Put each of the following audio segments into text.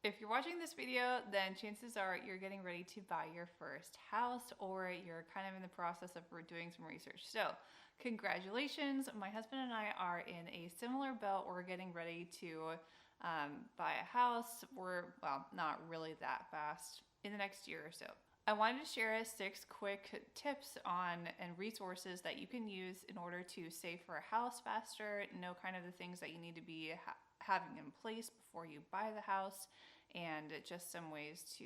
If you're watching this video, then chances are you're getting ready to buy your first house or you're kind of in the process of doing some research. So congratulations. My husband and I are in a similar boat. We're getting ready to buy a house. Well, not really that fast, in the next year or so. I wanted to share 6 quick tips on and resources that you can use in order to save for a house faster, know kind of the things that you need to be having in place before you buy the house, and just some ways to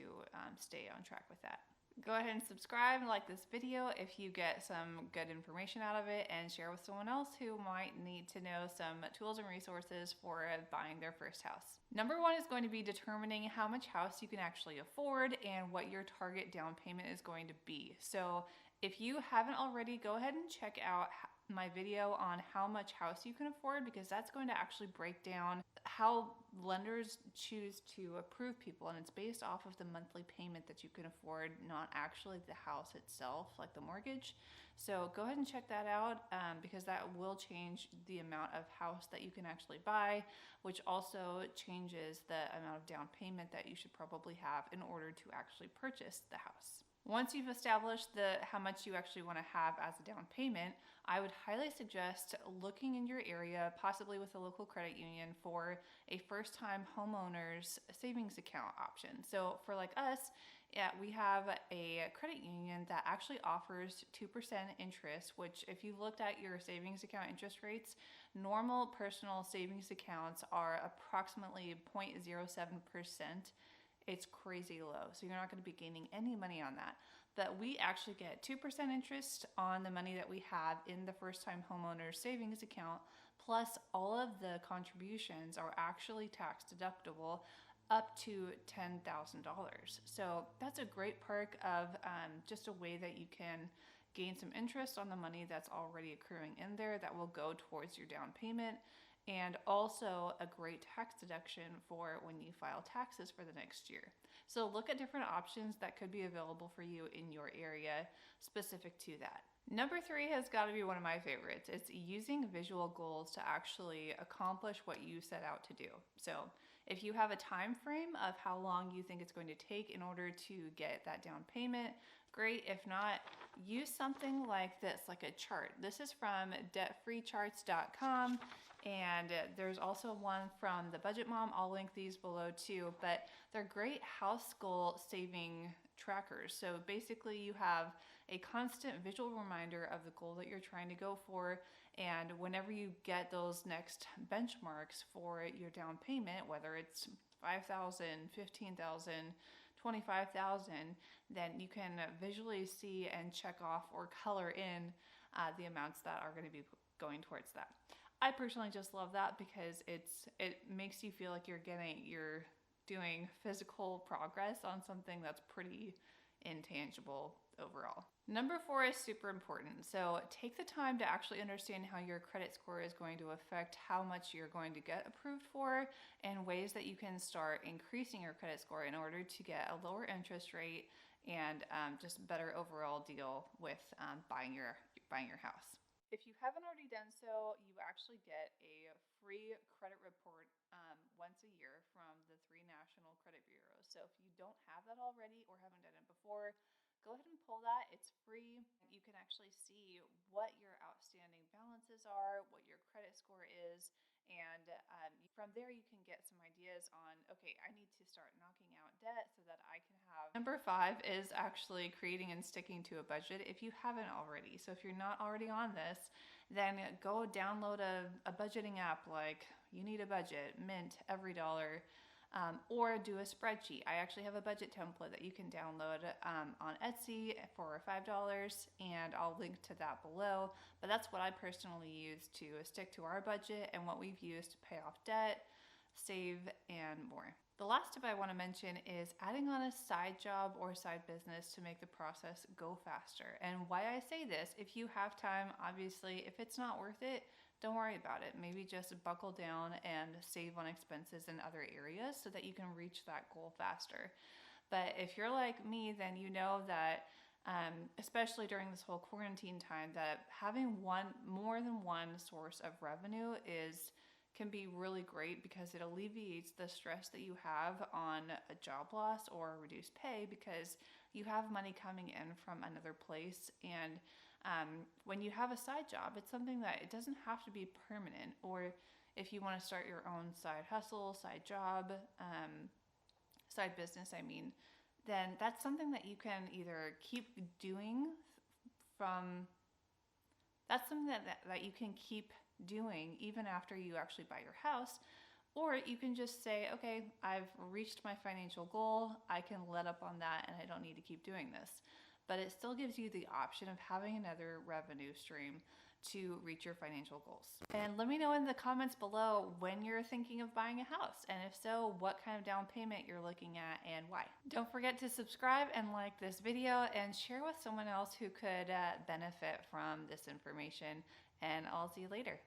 stay on track with that. Go ahead and subscribe and like this video if you get some good information out of it, and share with someone else who might need to know some tools and resources for buying their first house. Number 1 is going to be determining how much house you can actually afford and what your target down payment is going to be. So if you haven't already, go ahead and check out my video on how much house you can afford, because that's going to actually break down how lenders choose to approve people, and it's based off of the monthly payment that you can afford, not actually the house itself, like the mortgage. So go ahead and check that out, because that will change the amount of house that you can actually buy, which also changes the amount of down payment that you should probably have in order to actually purchase the house. Once you've established how much you actually want to have as a down payment, I would highly suggest looking in your area, possibly with a local credit union, for a first-time homeowners savings account option. So for like us, yeah, we have a credit union that actually offers 2% interest, which if you looked at your savings account interest rates, normal personal savings accounts are approximately 0.07%. It's crazy low, so you're not going to be gaining any money on that. But we actually get 2% interest on the money that we have in the first-time homeowner savings account, plus all of the contributions are actually tax deductible up to $10,000. So that's a great perk of just a way that you can gain some interest on the money that's already accruing in there that will go towards your down payment, and also a great tax deduction for when you file taxes for the next year. So look at different options that could be available for you in your area specific to that. Number 3 has got to be one of my favorites. It's using visual goals to actually accomplish what you set out to do. So if you have a time frame of how long you think it's going to take in order to get that down payment, great. If not, use something like this, like a chart. This is from debtfreecharts.com, and there's also one from the Budget Mom. I'll link these below too, but they're great house goal saving trackers. So basically you have a constant visual reminder of the goal that you're trying to go for, and whenever you get those next benchmarks for your down payment, whether it's 5,000, 15,000, 25,000, then you can visually see and check off or color in the amounts that are going to be going towards that. I personally just love that because it makes you feel like you're doing physical progress on something that's pretty intangible overall. Number 4 is super important. So take the time to actually understand how your credit score is going to affect how much you're going to get approved for, and ways that you can start increasing your credit score in order to get a lower interest rate and just better overall deal with buying your house. If you haven't already done so, you actually get a free credit report once a year from the 3 national credit bureaus. So if you don't have that already or haven't done it before, go ahead and pull that. It's free. You can actually see what your outstanding balances are, what your credit score is, and from there you can get some ideas on, okay, I need to start knocking out debt so that I can have. Number 5 is actually creating and sticking to a budget if you haven't already. So if you're not already on this, then go download a budgeting app like You Need a Budget, Mint, Every Dollar, or do a spreadsheet. I actually have a budget template that you can download on Etsy for $5, and I'll link to that below. But that's what I personally use to stick to our budget and what we've used to pay off debt, save, and more. The last tip I want to mention is adding on a side job or side business to make the process go faster. And why I say this, if you have time, obviously, if it's not worth it, don't worry about it. Maybe just buckle down and save on expenses in other areas so that you can reach that goal faster. But if you're like me, then you know that especially during this whole quarantine time, that having more than one source of revenue is can be really great because it alleviates the stress that you have on a job loss or reduced pay, because you have money coming in from another place. And when you have a side job, it's something that it doesn't have to be permanent. Or if you want to start your own side hustle, side job, side business, then that's something that you can either keep doing from, that's something that you can keep doing even after you actually buy your house. Or you can just say, okay, I've reached my financial goal, I can let up on that and I don't need to keep doing this. But it still gives you the option of having another revenue stream to reach your financial goals. And let me know in the comments below when you're thinking of buying a house, and if so, what kind of down payment you're looking at and why. Don't forget to subscribe and like this video and share with someone else who could benefit from this information, and I'll see you later.